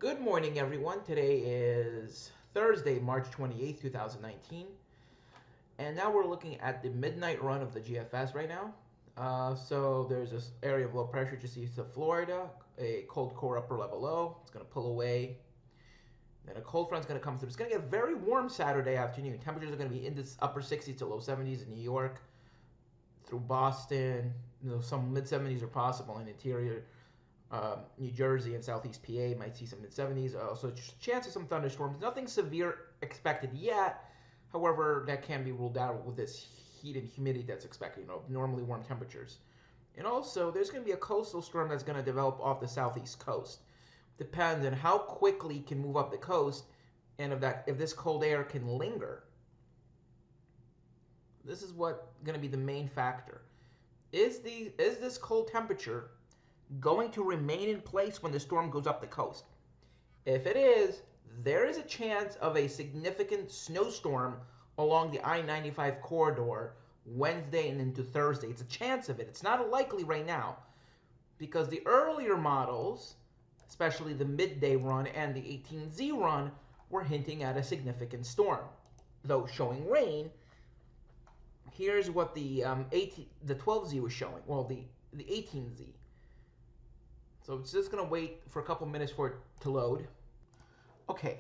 Good morning, everyone. Today is Thursday, March 28th, 2019. And now we're looking at the midnight run of the GFS right now. So there's this area of low pressure just east of Florida, a cold core upper level low. It's going to pull away. Then a cold front's going to come through. It's going to get very warm Saturday afternoon. Temperatures are going to be in this upper 60s to low 70s in New York, through Boston. Some mid 70s are possible in interior New Jersey and southeast PA might see some mid-70s. So chance of some thunderstorms. Nothing severe expected yet. However, that can be ruled out with this heat and humidity that's expected. Normally warm temperatures. And also, there's going to be a coastal storm that's going to develop off the southeast coast. Depends on how quickly it can move up the coast, and if this cold air can linger. This is what going to be the main factor. Is this cold temperature going to remain in place when the storm goes up the coast? If it is, there is a chance of a significant snowstorm along the I-95 corridor Wednesday and into Thursday. It's a chance of it. It's not likely right now because the earlier models, especially the midday run and the 18Z run, were hinting at a significant storm, though showing rain. Here's what the 12Z was showing. Well, the 18Z. So it's just going to wait for a couple minutes for it to load. Okay,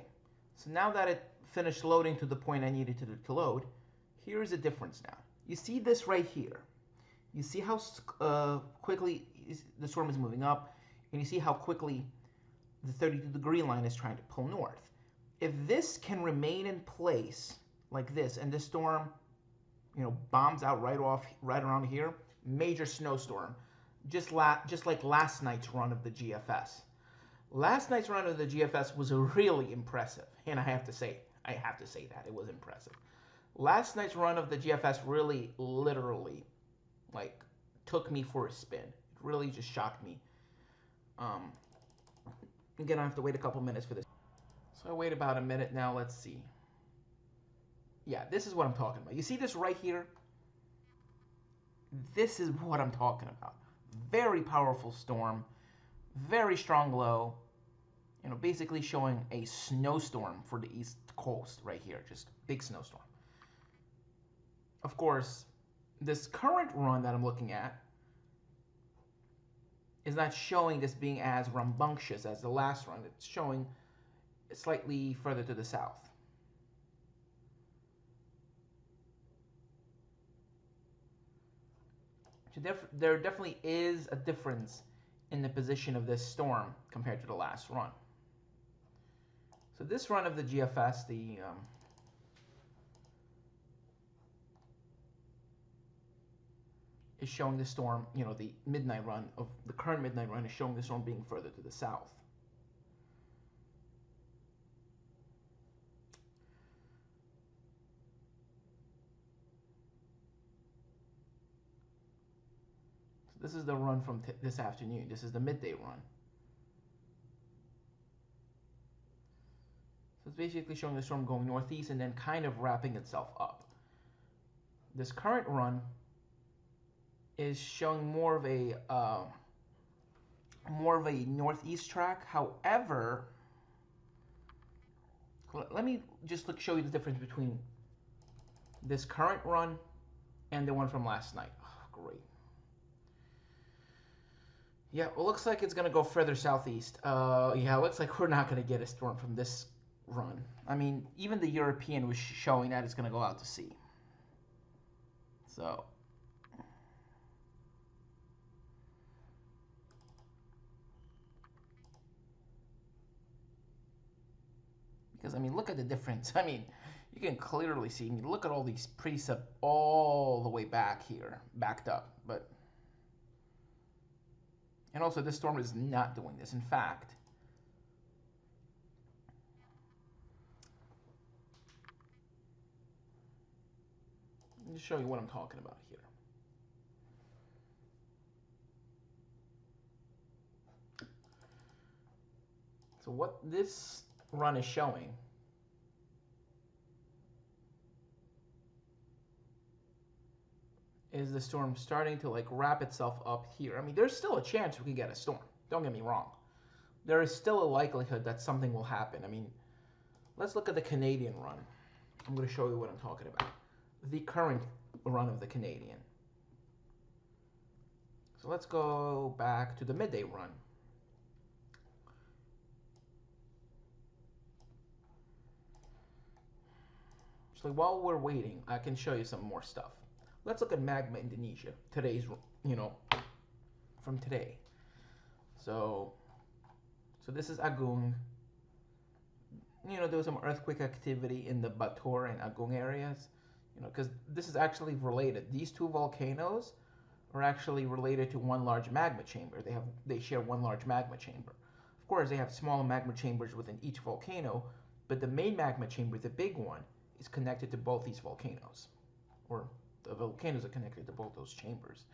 so now that it finished loading to the point I needed to load, here's the difference now. You see this right here. You see how quickly the storm is moving up, and you see how quickly the 32-degree line is trying to pull north. If this can remain in place like this, and this storm, bombs out right around here, major snowstorm. Just like last night's run of the GFS. Last night's run of the GFS was really impressive, and I have to say that it was impressive. Last night's run of the GFS really, literally, took me for a spin. It really just shocked me. Again, I have to wait a couple minutes for this. So I wait about a minute now. Let's see. Yeah, this is what I'm talking about. You see this right here? This is what I'm talking about. Very powerful storm, very strong low, basically showing a snowstorm for the East Coast right here, just big snowstorm. Of course, this current run that I'm looking at is not showing this being as rambunctious as the last run. It's showing slightly further to the south. So there definitely is a difference in the position of this storm compared to the last run. So this run of the GFS, is showing the storm, the midnight run of the current midnight run is showing the storm being further to the south. This is the run from this afternoon. This is the midday run. So it's basically showing the storm going northeast and then kind of wrapping itself up. This current run is showing more of a northeast track. However, let me just show you the difference between this current run and the one from last night. Oh, great. Yeah, it looks like it's going to go further southeast. Yeah, it looks like we're not going to get a storm from this run. I mean, even the European was showing that it's going to go out to sea. So, because, I mean, look at the difference. I mean, you can clearly see. I mean, look at all these precip all the way back here, backed up. And also, this storm is not doing this. In fact, let me show you what I'm talking about here. So what this run is showing is the storm starting to wrap itself up here. I mean, there's still a chance we can get a storm. Don't get me wrong. there is still a likelihood that something will happen. I mean, let's look at the Canadian run. I'm going to show you what I'm talking about. The current run of the Canadian. So let's go back to the midday run. So while we're waiting, I can show you some more stuff. Let's look at Magma Indonesia. Today's, from today. So this is Agung. There was some earthquake activity in the Bator and Agung areas. Because this is actually related. These two volcanoes are actually related to one large magma chamber. They share one large magma chamber. Of course, they have small magma chambers within each volcano, but the main magma chamber, the big one, is connected to both these volcanoes, or the volcanoes are connected to both those chambers.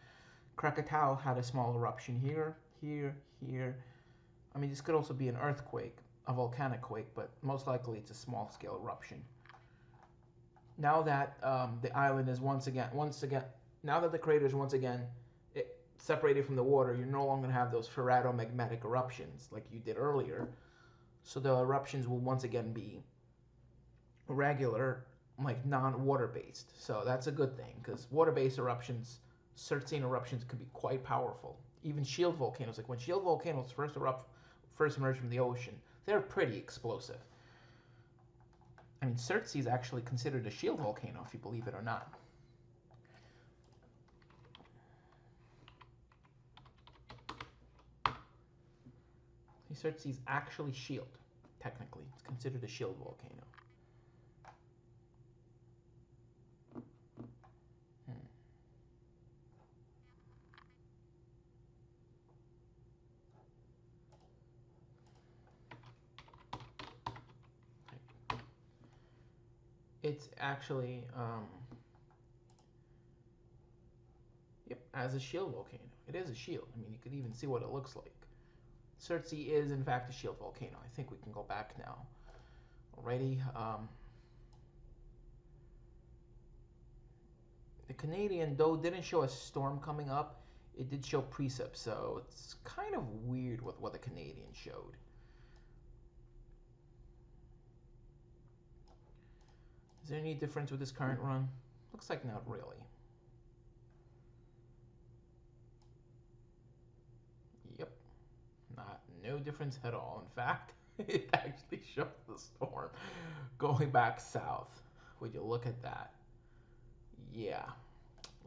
Krakatau had a small eruption here, here, here. I mean, this could also be an earthquake, a volcanic quake, but most likely it's a small-scale eruption. Now that the island is once again, now that the crater is once again separated from the water, you're no longer going to have those ferratomagmatic eruptions like you did earlier. So the eruptions will once again be regular, like non-water-based. So that's a good thing, because water-based eruptions, certain eruptions, can be quite powerful. Even shield volcanoes, like when shield volcanoes first emerge from the ocean, they're pretty explosive. I mean, Surtsey is actually considered a shield volcano, if you believe it or not. Surtsey is actually shield, technically. It's considered a shield volcano. It's actually, yep, as a shield volcano. It is a shield. I mean, you could even see what it looks like. Surtsey is, in fact, a shield volcano. I think we can go back now. Already. The Canadian, though, didn't show a storm coming up. It did show precip, so it's kind of weird with what the Canadian showed. Is there any difference with this current run? Looks like not really. Yep. No difference at all. In fact, it actually shows the storm going back south. Would you look at that? Yeah.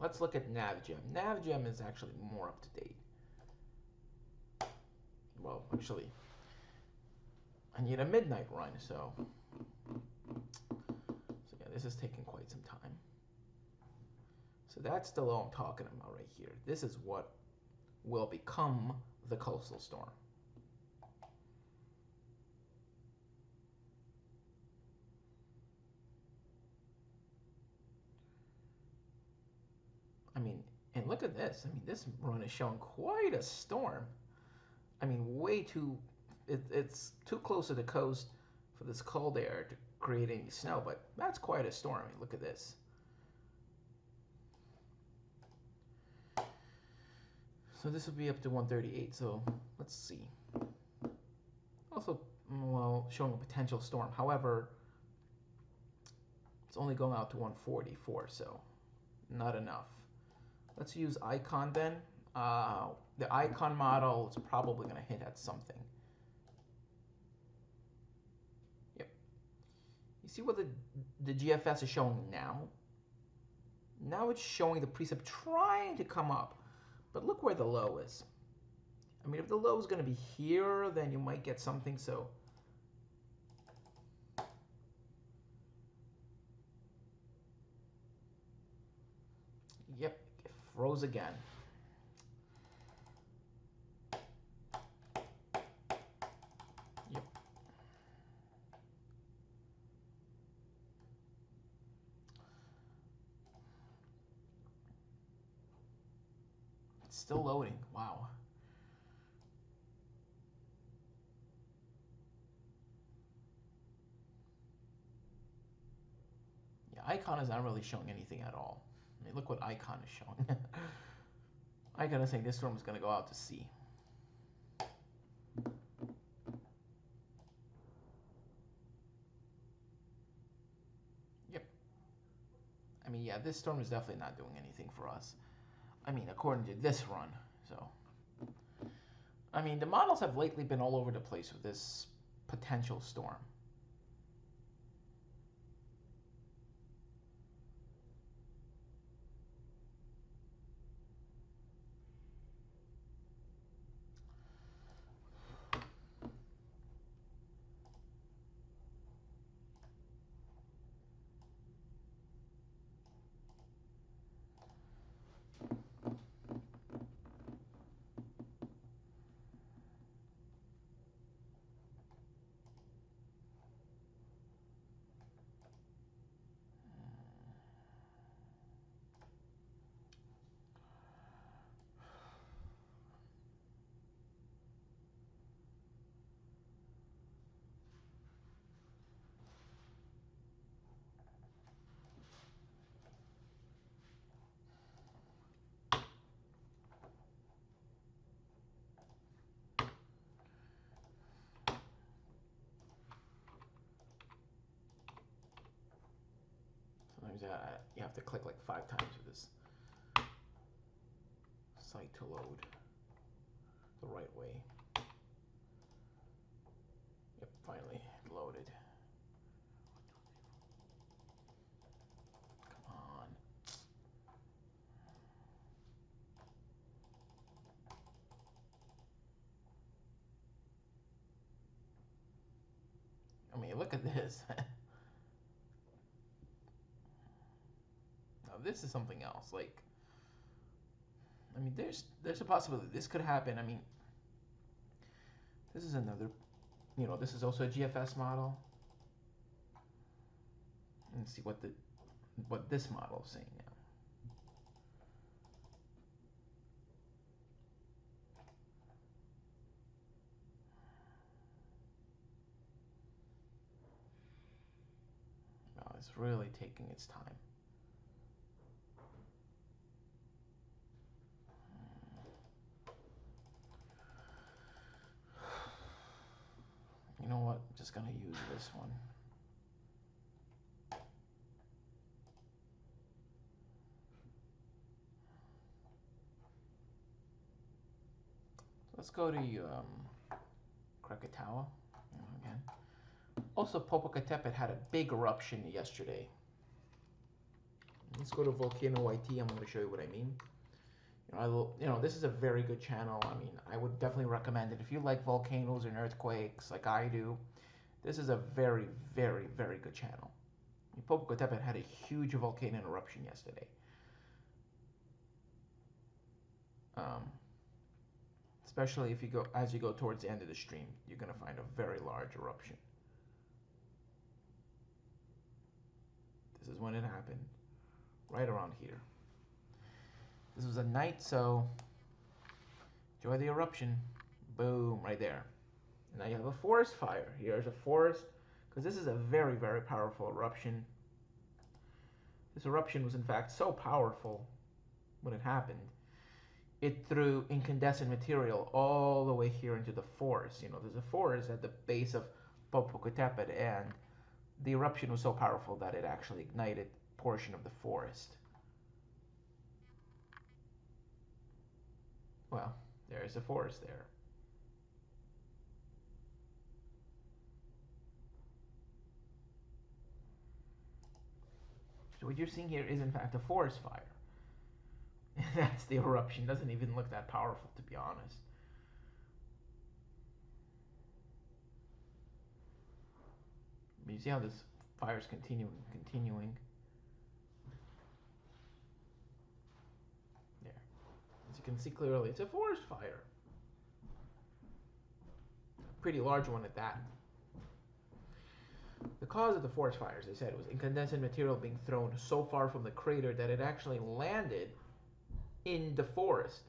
Let's look at NavGem. NavGem is actually more up to date. Well, actually, I need a midnight run, so yeah, this is taking quite some time. So that's the low I'm talking about right here. This is what will become the coastal storm. I mean, and look at this. I mean, this run is showing quite a storm. I mean, way too, it's too close to the coast for this cold air to create any snow, but that's quite a storm. I mean, look at this. So this would be up to 138, so let's see. Also, well, showing a potential storm. However, it's only going out to 144, so not enough. Let's use Icon then. The Icon model is probably going to hit at something. Yep. You see what the GFS is showing now? Now it's showing the precip trying to come up. But look where the low is. I mean, if the low is going to be here, then you might get something, so... Yep, it froze again. Yep. It's still loading. Wow. Yeah, Icon is not really showing anything at all. I mean, look what Icon is showing. Icon is saying this storm is going to go out to sea. mean, yeah, this storm is definitely not doing anything for us. I mean, according to this run. So, I mean, the models have lately been all over the place with this potential storm. Sometimes you have to click like 5 times for this site to load the right way. Yep, finally loaded. Come on. I mean, look at this. Now, this is something else. Like, I mean, there's a possibility this could happen. I mean, this is another, this is also a GFS model. Let's see what this model is saying now. Wow, it's really taking its time. You know what? I'm just gonna use this one. Let's go to Krakatoa again. Also, Popocateptel had a big eruption yesterday. Let's go to Volcano YT. I'm going to show you what I mean. This is a very good channel. I mean, I would definitely recommend it if you like volcanoes and earthquakes, like I do. This is a very, very, very good channel. Popocateptel had a huge volcano eruption yesterday. Especially if as you go towards the end of the stream, you're going to find a very large eruption. This is when it happened, right around here. This was a night, so enjoy the eruption. Boom, right there. Now you have a forest fire. Here's a forest, because this is a very, very powerful eruption. This eruption was in fact so powerful when it happened. It threw incandescent material all the way here into the forest. There's a forest at the base of Popocateptel, and the eruption was so powerful that it actually ignited a portion of the forest. Well, there's a forest there. So what you're seeing here is in fact a forest fire. And that's the eruption. Doesn't even look that powerful, to be honest. You see how this fire is continuing. There. As you can see clearly, it's a forest fire. A pretty large one at that. The cause of the forest fire, as I said, was incandescent material being thrown so far from the crater that it actually landed in the forest.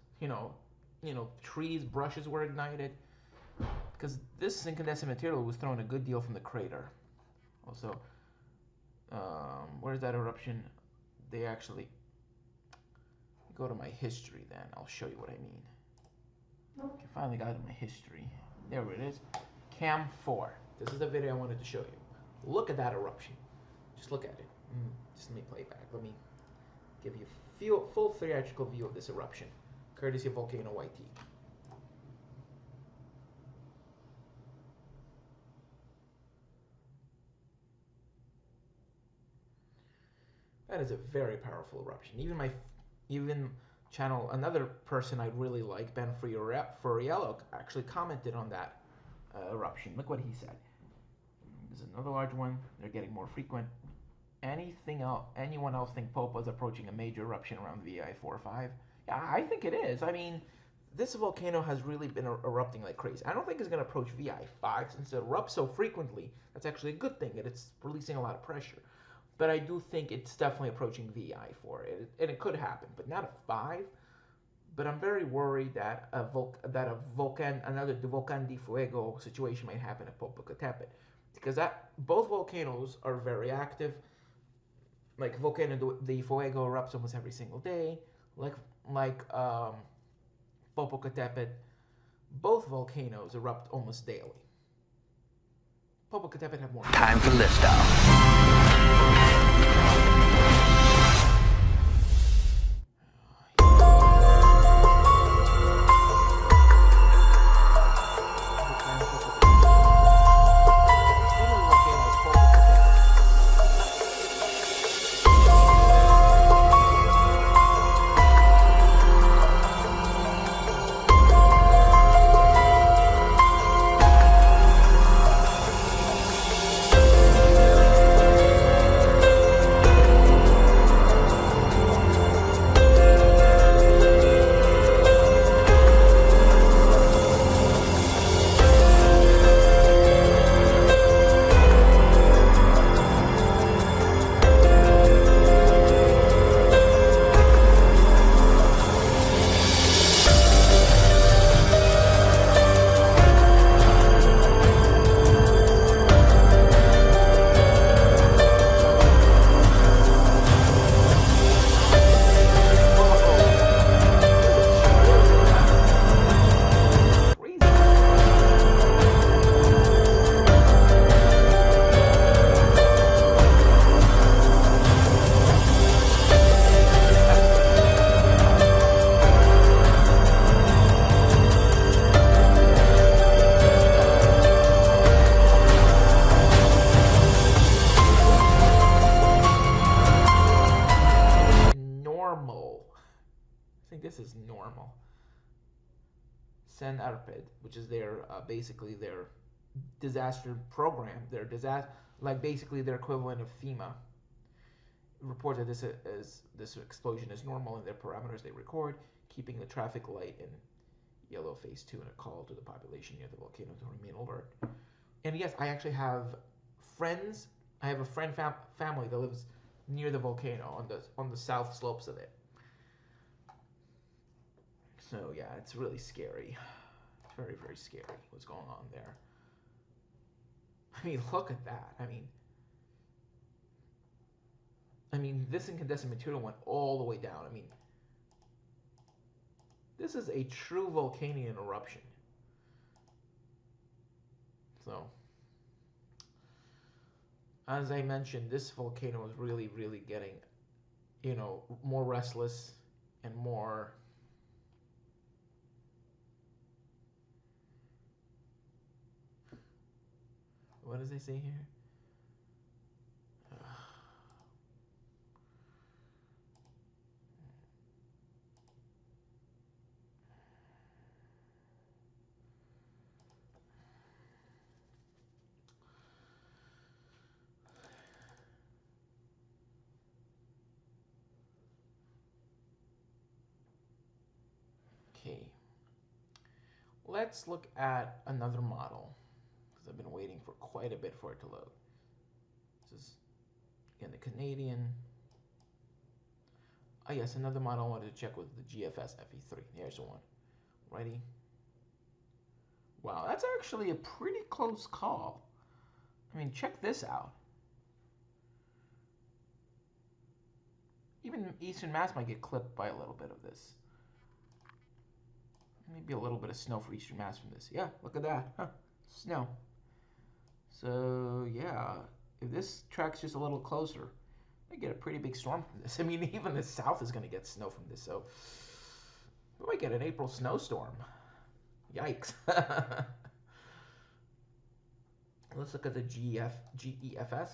Trees, brushes were ignited, because this incandescent material was thrown a good deal from the crater. Also, where's that eruption? They actually go to my history. Then I'll show you what I mean. Okay, finally got to my history. There it is. Cam 4. This is the video I wanted to show you. Look at that eruption. Just look at it. Just let me play it back. Let me give you full theatrical view of this eruption, courtesy of Volcano YT. That is a very powerful eruption. Even channel, another person I really like, Ben Furiello, actually commented on that eruption. Look what he said. There's another large one. They're getting more frequent. Anyone else think Popa is approaching a major eruption around VI 4-5? Yeah, I think it is. I mean, this volcano has really been erupting like crazy. I don't think it's going to approach VI 5 since it erupts so frequently. That's actually a good thing, that it's releasing a lot of pressure. But I do think it's definitely approaching VI 4, and it could happen, but not a 5. But I'm very worried that another Volcán de Fuego situation might happen at Popocatépetl, because both volcanoes are very active. Like Volcano de Fuego erupts almost every single day. Like Popocatépetl, both volcanoes erupt almost daily. Popocatépetl have more. Time for liftoff. This is normal. Which is their basically their disaster program, basically their equivalent of FEMA, reports that this explosion is normal in their parameters they record, keeping the traffic light in yellow phase 2 and a call to the population near the volcano to remain alert. And yes, I actually have friends. I have a friend family that lives near the volcano on the south slopes of it. So yeah, it's really scary. It's very, very scary what's going on there. I mean, look at that. I mean, this incandescent material went all the way down. I mean, this is a true volcanian eruption. So, as I mentioned, this volcano is really, really getting, more restless and more. What does they say here? Okay. Let's look at another model, because I've been waiting for quite a bit for it to load. This is, again, the Canadian. Oh yes, another model I wanted to check was the GFS FE3. Here's the one. Ready? Wow, that's actually a pretty close call. I mean, check this out. Even Eastern Mass might get clipped by a little bit of this. Maybe a little bit of snow for Eastern Mass from this. Yeah, look at that. Huh, snow. So, yeah, if this track's just a little closer, I get a pretty big storm from this. I mean, even the south is going to get snow from this, so we might get an April snowstorm. Yikes. Let's look at the GEFS.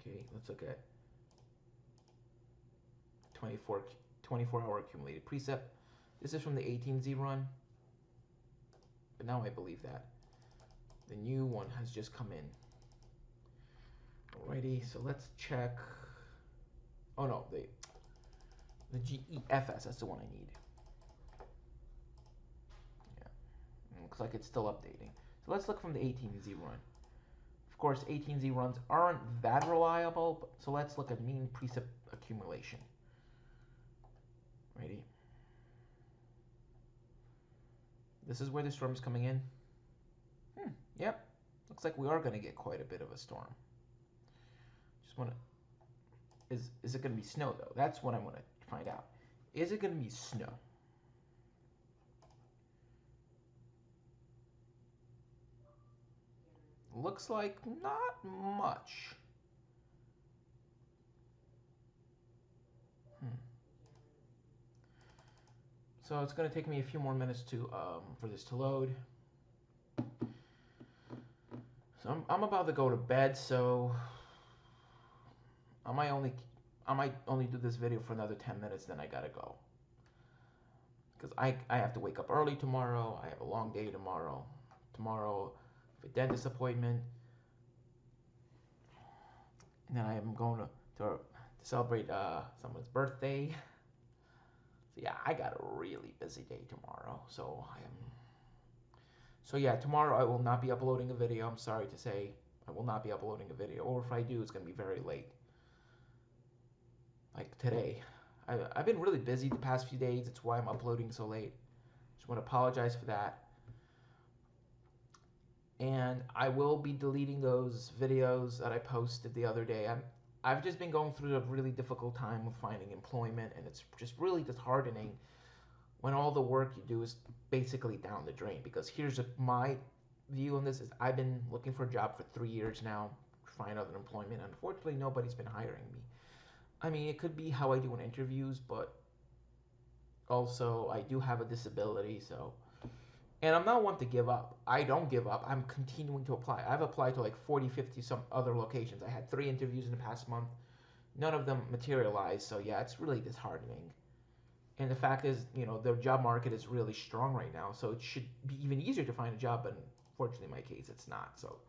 Okay, let's look at 24-hour accumulated precip. This is from the 18Z run, but now I believe that. The new one has just come in. Alrighty, so let's check. Oh no, the GEFS, that's the one I need. Yeah, looks like it's still updating. So let's look from the 18Z run. Of course, 18Z runs aren't that reliable, so let's look at mean precip accumulation. Ready? This is where the storm is coming in. Yep, looks like we are going to get quite a bit of a storm. Just want to, is it going to be snow though? That's what I want to find out. Is it going to be snow? Looks like not much. So it's going to take me a few more minutes to for this to load. So I'm about to go to bed, so I might only do this video for another 10 minutes, then I gotta go. Because I have to wake up early tomorrow. I have a long day tomorrow. Tomorrow, a dentist appointment. And then I am going to celebrate someone's birthday. So yeah, I got a really busy day tomorrow. So yeah, tomorrow I will not be uploading a video. I'm sorry to say, I will not be uploading a video. Or if I do, it's going to be very late. Like today. I've been really busy the past few days. That's why I'm uploading so late. Just want to apologize for that. And I will be deleting those videos that I posted the other day. I've just been going through a really difficult time with finding employment, and it's just really disheartening when all the work you do is basically down the drain. Because here's my view on this is I've been looking for a job for 3 years now to find other employment. Unfortunately, nobody's been hiring me. I mean, it could be how I do in interviews, but also I do have a disability, so. And I'm not one to give up. I don't give up. I'm continuing to apply. I've applied to like 40, 50 some other locations. I had 3 interviews in the past month. None of them materialized, so yeah, it's really disheartening. And the fact is, you know, the job market is really strong right now, so it should be even easier to find a job, but unfortunately in my case, it's not, so.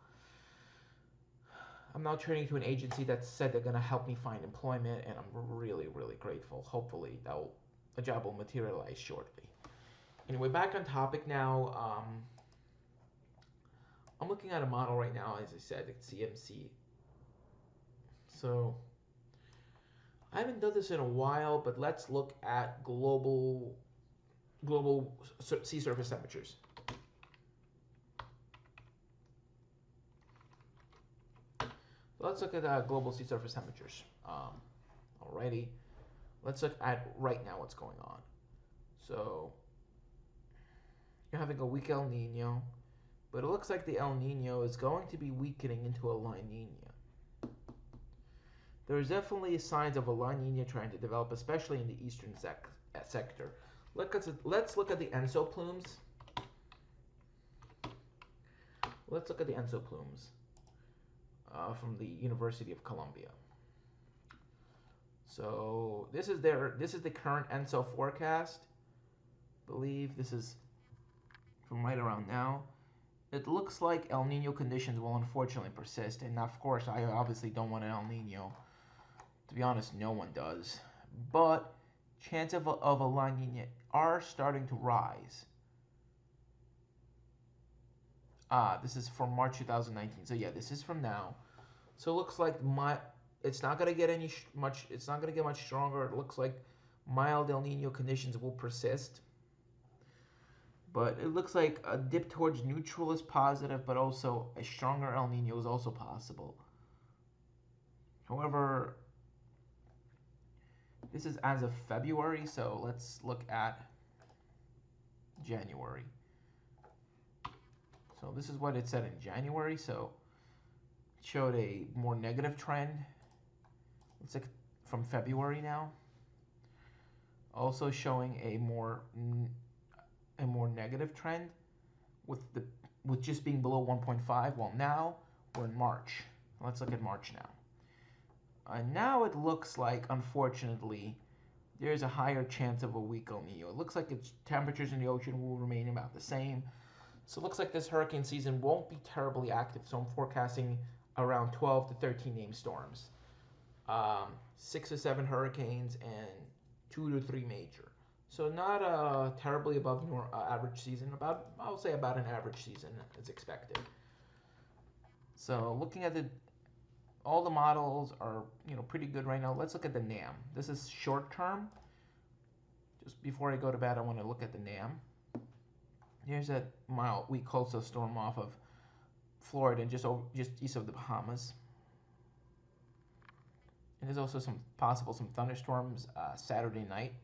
I'm now turning to an agency that said they're going to help me find employment, and I'm really, really grateful. Hopefully, a job will materialize shortly. Anyway, back on topic now. I'm looking at a model right now, as I said, it's CMC. So, I haven't done this in a while, but let's look at global sea surface temperatures. Let's look at global sea surface temperatures. Alrighty, let's look at right now what's going on. So you're having a weak El Nino, but it looks like the El Nino is going to be weakening into a La Nina. There's definitely signs of a La Nina trying to develop, especially in the eastern sector. Let's look at the ENSO plumes. Let's look at the ENSO plumes. From the University of Columbia. So this is the current ENSO forecast. I believe this is from right around now. It looks like El Nino conditions will unfortunately persist, and of course I obviously don't want an El Nino. To be honest, no one does. But chances of a La Nina are starting to rise. This is from March 2019. So yeah, this is from now. So it looks like it's not gonna get it's not gonna get much stronger. It looks like mild El Nino conditions will persist. But it looks like a dip towards neutral is positive, but also a stronger El Nino is also possible. However, this is as of February, so let's look at January. So this is what it said in January, so it showed a more negative trend It's like from February now. Also showing a more negative trend with just being below 1.5. Well, now we're in March. Let's look at March now. And now it looks like, unfortunately, there's a higher chance of a weak El Nino. It looks like its temperatures in the ocean will remain about the same. So it looks like this hurricane season won't be terribly active. So I'm forecasting around 12 to 13 named storms, 6 to 7 hurricanes, and 2 to 3 major. So not a terribly above average season. I'll say about an average season is expected. So looking at all the models are pretty good right now. Let's look at the NAM. This is short term. Just before I go to bed, I want to look at the NAM. Here's a mild weak coastal storm off of Florida, just east of the Bahamas. And there's also some thunderstorms Saturday night.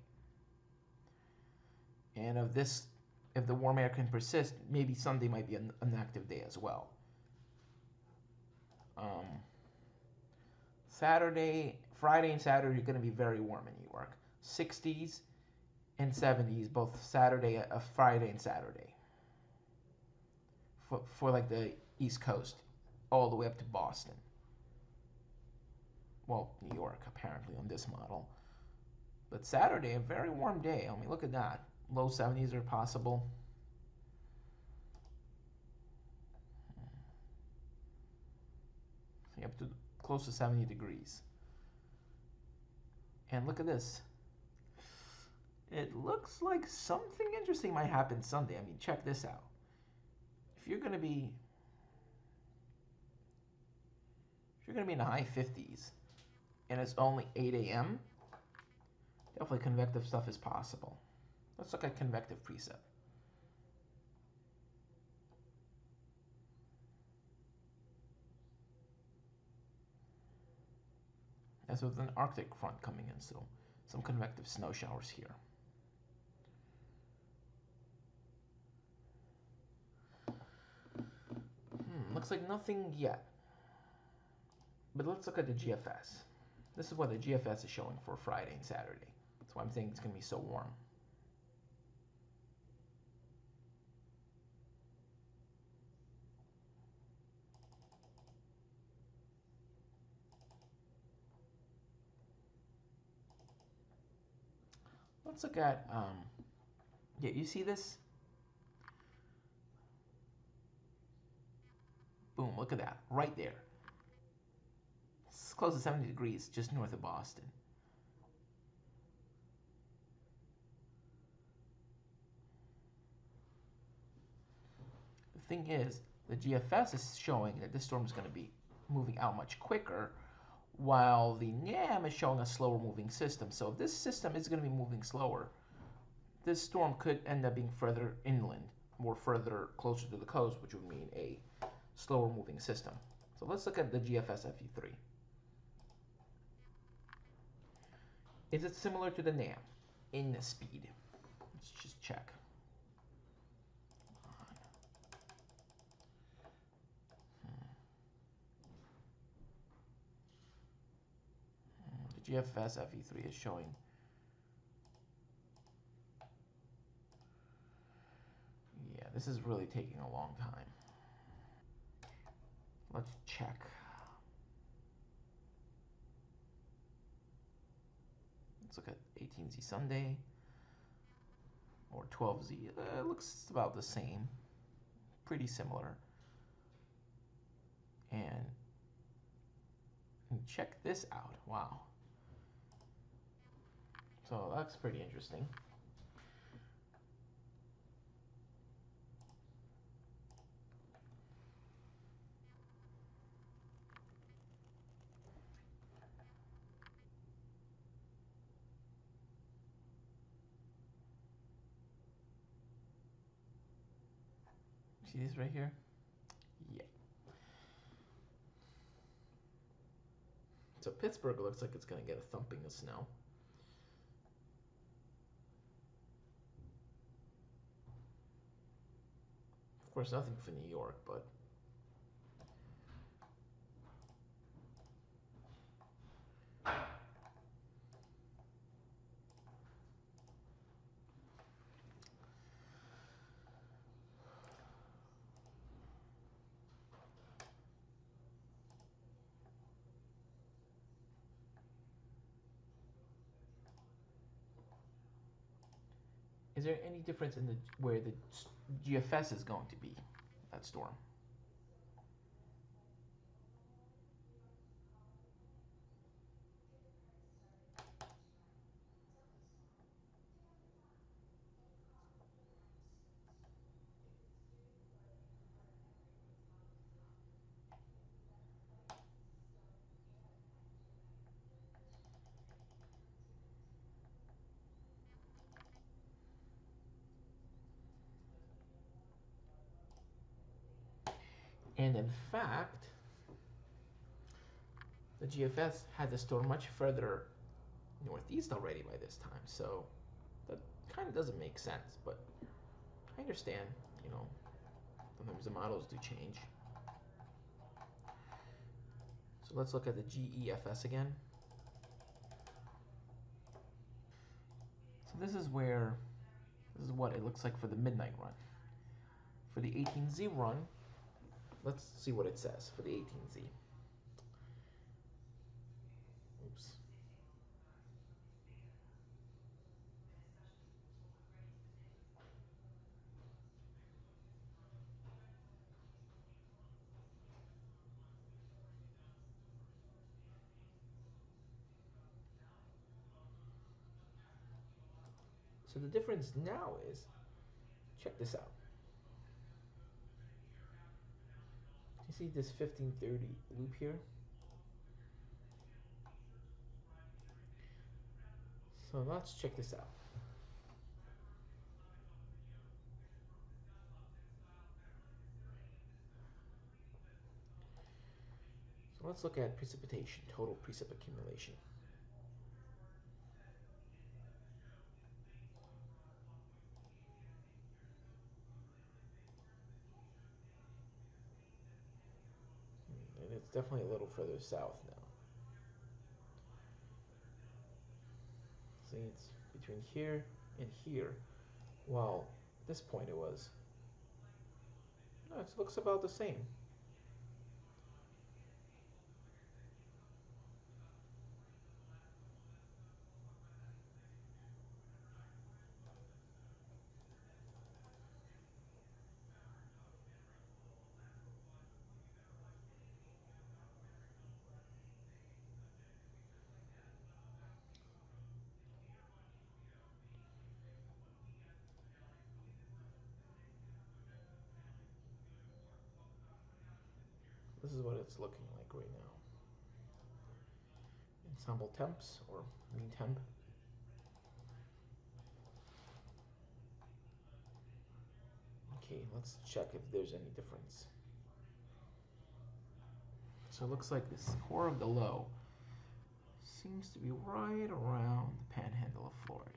And if the warm air can persist, maybe Sunday might be an active day as well. Friday and Saturday are going to be very warm in New York. 60s and 70s both Friday and Saturday. For like the East Coast, all the way up to Boston. Well, New York apparently on this model. But Saturday, a very warm day. I mean, look at that. Low 70s are possible. Up to close to 70 degrees. And look at this. It looks like something interesting might happen Sunday. I mean, check this out. If you're going to be in the high 50s and it's only 8 a.m., definitely convective stuff is possible. Let's look at convective precip. As with an Arctic front coming in, so some convective snow showers here. Looks like nothing yet. But let's look at the GFS. This is what the GFS is showing for Friday and Saturday. That's why I'm saying it's going to be so warm. Let's look at, yeah, you see this? Boom, look at that, right there. It's close to 70 degrees, just north of Boston. The thing is, the GFS is showing that this storm is going to be moving out much quicker, while the NAM is showing a slower moving system. So if this system is going to be moving slower, this storm could end up being further inland, further closer to the coast, which would mean a slower moving system. So let's look at the GFS FE3. Is it similar to the NAM in the speed? Let's just check. The GFS FE3 is showing this is really taking a long time. Let's check. Let's look at 18Z Sunday or 12Z. It looks about the same, pretty similar. And check this out. Wow. So that's pretty interesting. See this right here? Yeah. So Pittsburgh looks like it's going to get a thumping of snow. Of course, nothing for New York, but Is there any difference in where the GFS is going to be, that storm? And in fact, the GFS had the storm much further northeast already by this time, so that kind of doesn't make sense, but I understand, you know, sometimes the models do change. So let's look at the GEFS again. So this is what it looks like for the midnight run. For the 18Z run, let's see what it says for the 18Z. Oops. So the difference now is, check this out. You see this 1530 loop here? So let's check this out. So let's look at precipitation, total precip accumulation. And it's definitely a little further south now. See, it's between here and here. Well, at this point it was, no, it looks about the same. This is what it's looking like right now. Ensemble temps or mean temp. Okay, let's check if there's any difference. So it looks like this core of the low seems to be right around the panhandle of Florida.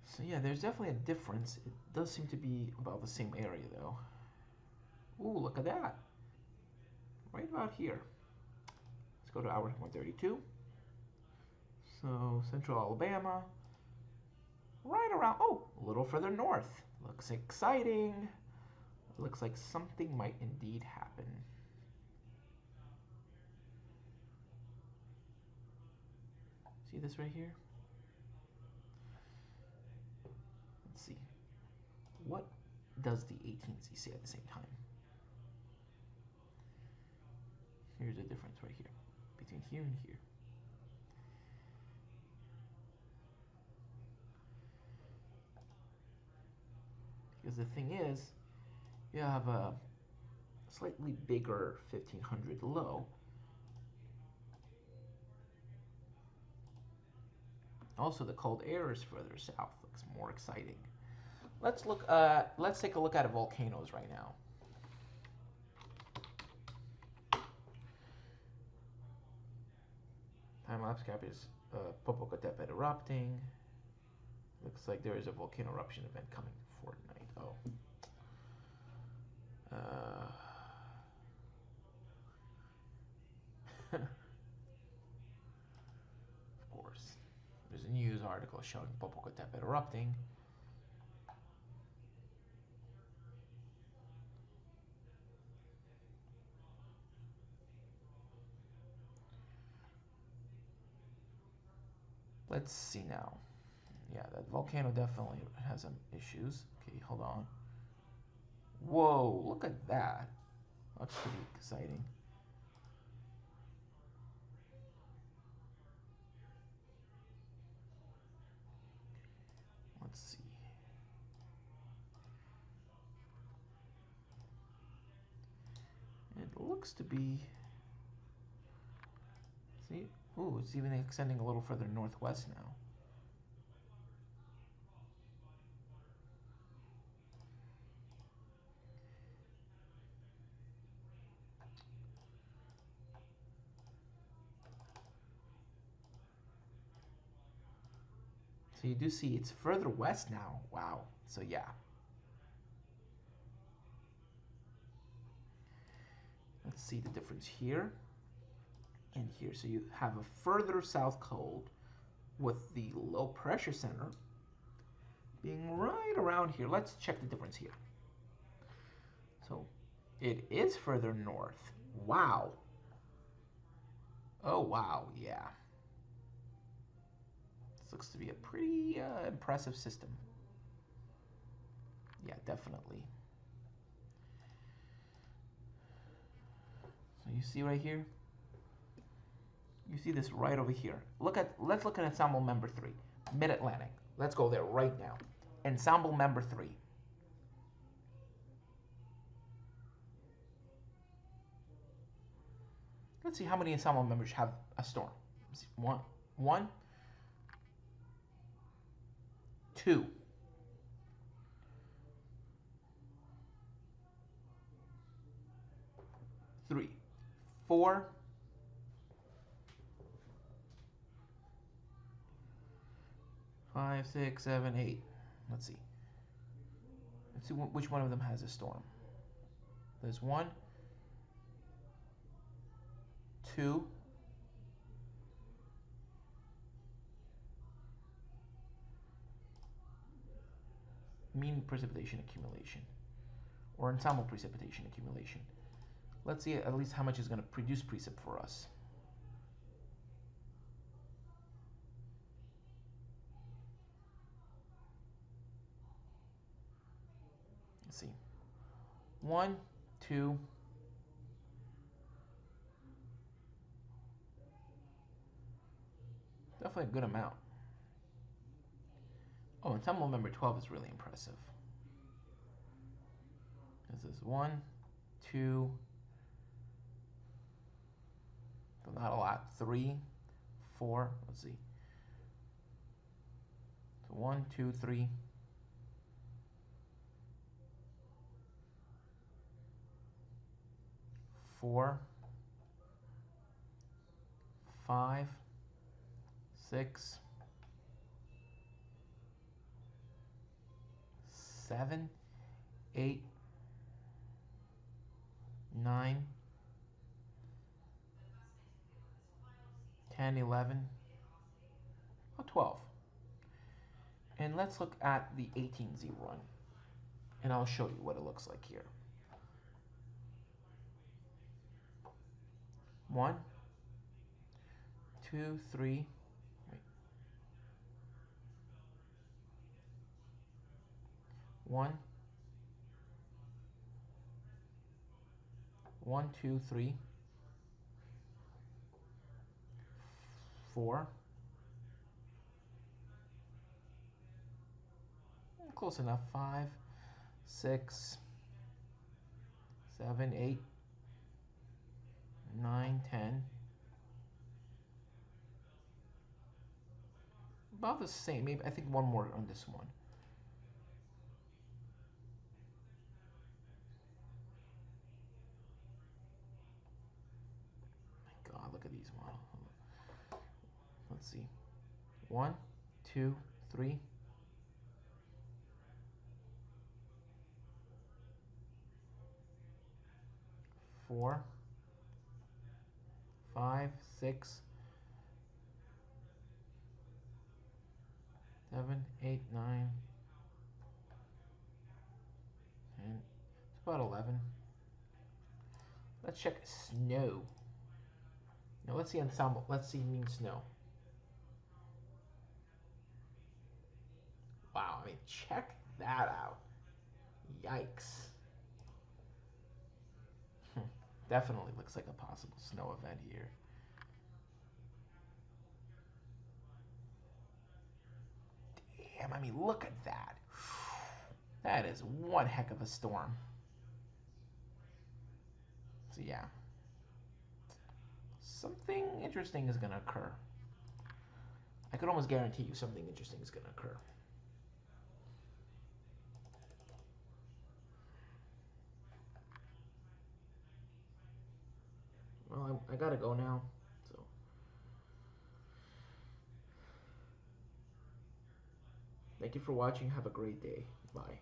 So yeah, there's definitely a difference. It does seem to be about the same area though. Ooh, look at that. Right about here. Let's go to hour 132. So central Alabama. Right around, oh, a little further north. Looks exciting. Looks like something might indeed happen. See this right here? Let's see. What does the 18Z say at the same time? Here's the difference right here, between here and here. Because the thing is, you have a slightly bigger 1500 low. Also, the cold air is further south. Looks more exciting. Let's take a look at volcanoes right now. Time-lapse captures Popocateptel erupting. Looks like there is a volcano eruption event coming fortnight. Oh. Of course. There's a news article showing Popocateptel erupting. Let's see now. Yeah, that volcano definitely has some issues. Okay, hold on. Whoa, look at that. That's pretty exciting. Let's see. It looks to be... See? Ooh, it's even extending a little further northwest now. So you do see it's further west now. Wow. So yeah. Let's see the difference here and here. So you have a further south cold with the low pressure center being right around here. Let's check the difference here. So it is further north. Wow. Oh, wow. Yeah. This looks to be a pretty impressive system. Yeah, definitely. So you see right here? You see this right over here. Let's look at ensemble member 3, Mid-Atlantic. Let's go there right now. Ensemble member 3. Let's see how many ensemble members have a storm. One, 2, 3, 4, 5, 6, 7, 8. Let's see. Let's see which one of them has a storm. There's 1, 2, mean precipitation accumulation, or ensemble precipitation accumulation. Let's see at least how much is going to produce precip for us. Let's see. 1, 2, definitely a good amount. Oh, ensemble member 12 is really impressive. This is 1, 2, not a lot, 3, 4, let's see. So 1, 2, 3, 4, 5, 6, 7, 8, 9, 10, 11, 12. And let's look at the 18Z run, and I'll show you what it looks like here. 1, 2, 3, wait. 1, 1, 2, 3, 4, close enough, 5, 6, 7, 8, 9, 10. About the same, maybe I think one more on this one. My God, look at these models. Let's see. 1, 2, 3. 4, 5, 6, 7, 8, 9, 10. It's about 11. Let's check snow. Now let's see ensemble. Let's see mean snow. mean, check that out. Yikes. Definitely looks like a possible snow event here. Damn, I mean, look at that. That is one heck of a storm. So yeah, something interesting is going to occur. I could almost guarantee you something interesting is going to occur. Well, I gotta go now. So, thank you for watching. Have a great day. Bye.